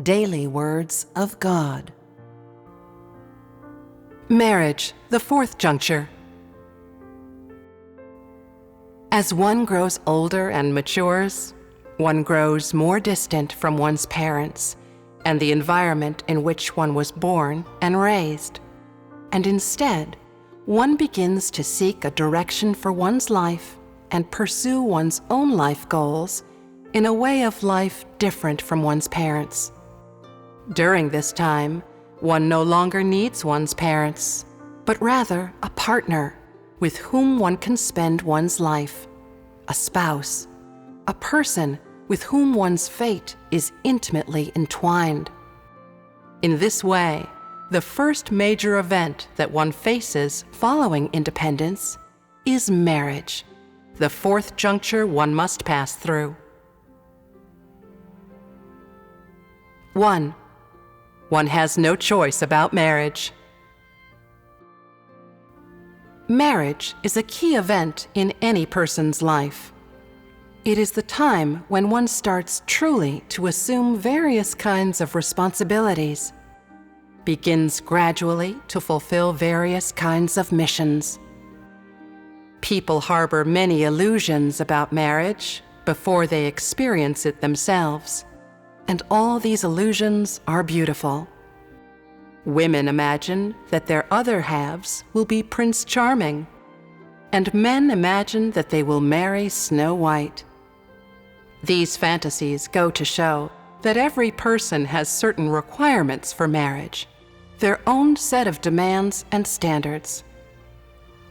Daily Words of God. Marriage, the fourth juncture. As one grows older and matures, one grows more distant from one's parents and the environment in which one was born and raised. And instead, one begins to seek a direction for one's life and pursue one's own life goals in a way of life different from one's parents. During this time, one no longer needs one's parents, but rather a partner with whom one can spend one's life, a spouse, a person with whom one's fate is intimately entwined. In this way, the first major event that one faces following independence is marriage, the fourth juncture one must pass through. 1. One has no choice about marriage. Marriage is a key event in any person's life. It is the time when one starts truly to assume various kinds of responsibilities, begins gradually to fulfill various kinds of missions. People harbor many illusions about marriage before they experience it themselves, and all these illusions are beautiful. Women imagine that their other halves will be Prince Charming, and men imagine that they will marry Snow White. These fantasies go to show that every person has certain requirements for marriage, their own set of demands and standards.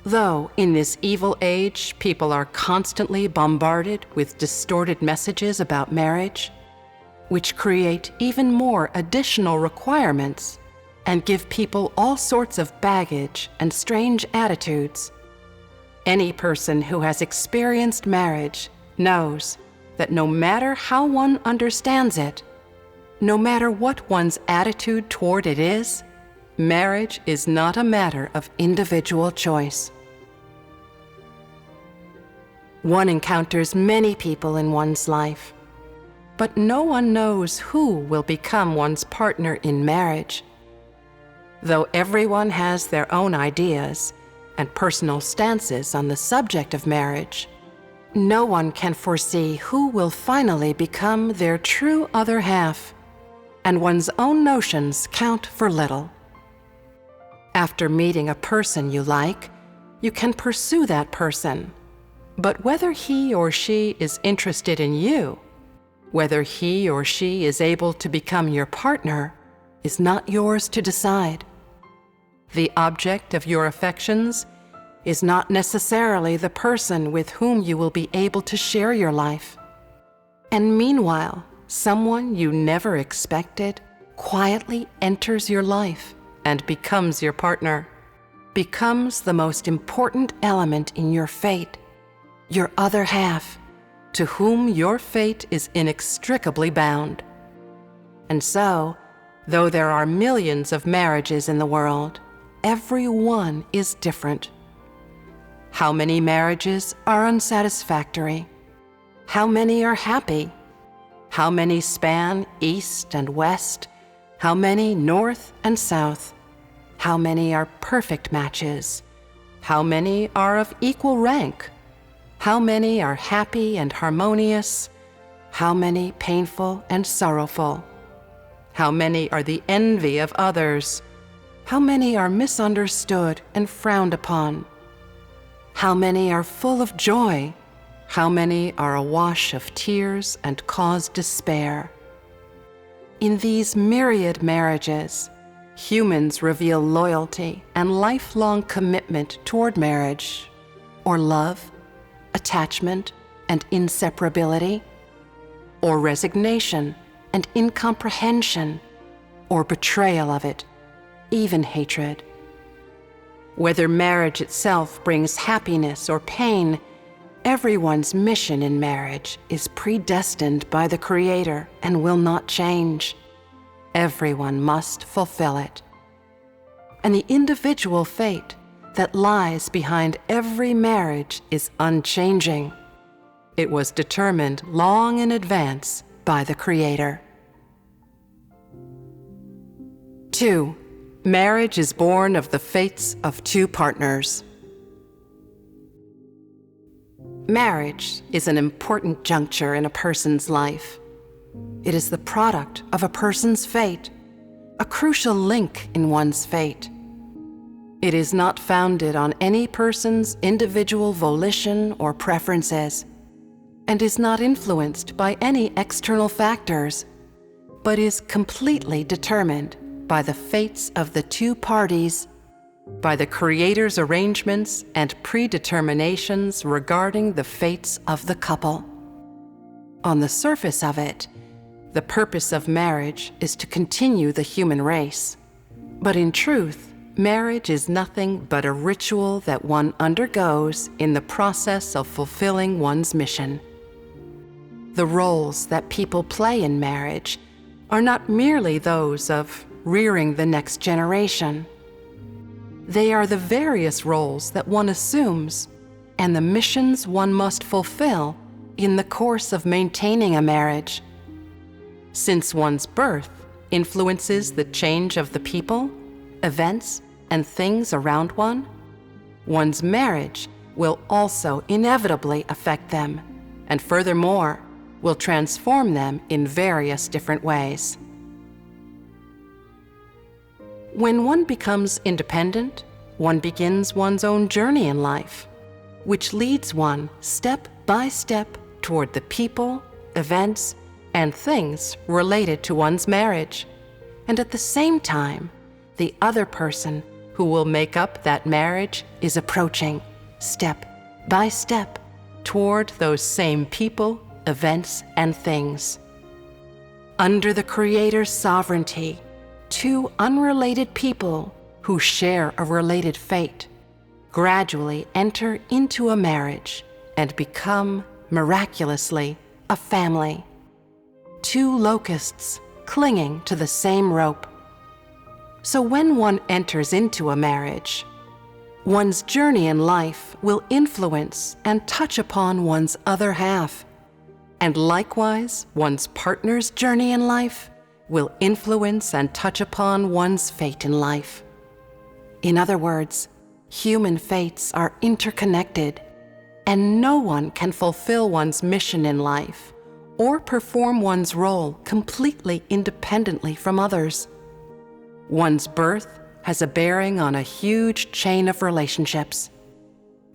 Though in this evil age people are constantly bombarded with distorted messages about marriage, which create even more additional requirements and give people all sorts of baggage and strange attitudes, any person who has experienced marriage knows that no matter how one understands it, no matter what one's attitude toward it is, marriage is not a matter of individual choice. One encounters many people in one's life, but no one knows who will become one's partner in marriage. Though everyone has their own ideas and personal stances on the subject of marriage, no one can foresee who will finally become their true other half, and one's own notions count for little. After meeting a person you like, you can pursue that person, but whether he or she is interested in you, whether he or she is able to become your partner, is not yours to decide. The object of your affections is not necessarily the person with whom you will be able to share your life. And meanwhile, someone you never expected quietly enters your life and becomes your partner, becomes the most important element in your fate, your other half, to whom your fate is inextricably bound. And so, though there are millions of marriages in the world, every one is different. How many marriages are unsatisfactory? How many are happy? How many span east and west? How many north and south? How many are perfect matches? How many are of equal rank? How many are happy and harmonious? How many painful and sorrowful? How many are the envy of others? How many are misunderstood and frowned upon? How many are full of joy? How many are awash of tears and cause despair? In these myriad marriages, humans reveal loyalty and lifelong commitment toward marriage, or love, attachment, and inseparability, or resignation and incomprehension, or betrayal of it, even hatred. Whether marriage itself brings happiness or pain, everyone's mission in marriage is predestined by the Creator and will not change. Everyone must fulfill it. And the individual fate that lies behind every marriage is unchanging. It was determined long in advance by the Creator. 2. Marriage is born of the fates of two partners. Marriage is an important juncture in a person's life. It is the product of a person's fate, a crucial link in one's fate. It is not founded on any person's individual volition or preferences, and is not influenced by any external factors, but is completely determined by the fates of the two parties, by the Creator's arrangements and predeterminations regarding the fates of the couple. On the surface of it, the purpose of marriage is to continue the human race. But in truth, marriage is nothing but a ritual that one undergoes in the process of fulfilling one's mission. The roles that people play in marriage are not merely those of rearing the next generation. They are the various roles that one assumes and the missions one must fulfill in the course of maintaining a marriage. Since one's birth influences the change of the people, events, and things around one, one's marriage will also inevitably affect them, and furthermore, will transform them in various different ways. When one becomes independent, one begins one's own journey in life, which leads one step by step toward the people, events, and things related to one's marriage, and at the same time, the other person who will make up that marriage is approaching, step by step, toward those same people, events, and things. Under the Creator's sovereignty, two unrelated people who share a related fate gradually enter into a marriage and become, miraculously, a family. Two locusts clinging to the same rope. So when one enters into a marriage, one's journey in life will influence and touch upon one's other half, and likewise, one's partner's journey in life will influence and touch upon one's fate in life. In other words, human fates are interconnected, and no one can fulfill one's mission in life or perform one's role completely independently from others. One's birth has a bearing on a huge chain of relationships.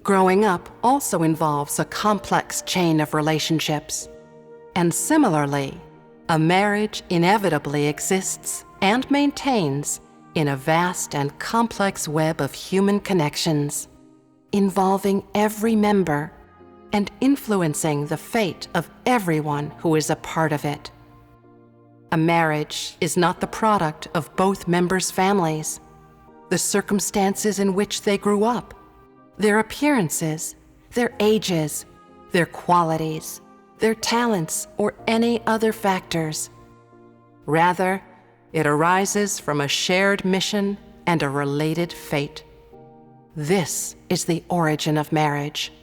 Growing up also involves a complex chain of relationships. And similarly, a marriage inevitably exists and maintains in a vast and complex web of human connections, involving every member and influencing the fate of everyone who is a part of it. A marriage is not the product of both members' families, the circumstances in which they grew up, their appearances, their ages, their qualities, their talents, or any other factors. Rather, it arises from a shared mission and a related fate. This is the origin of marriage,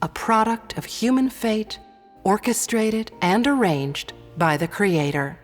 a product of human fate orchestrated and arranged by the Creator.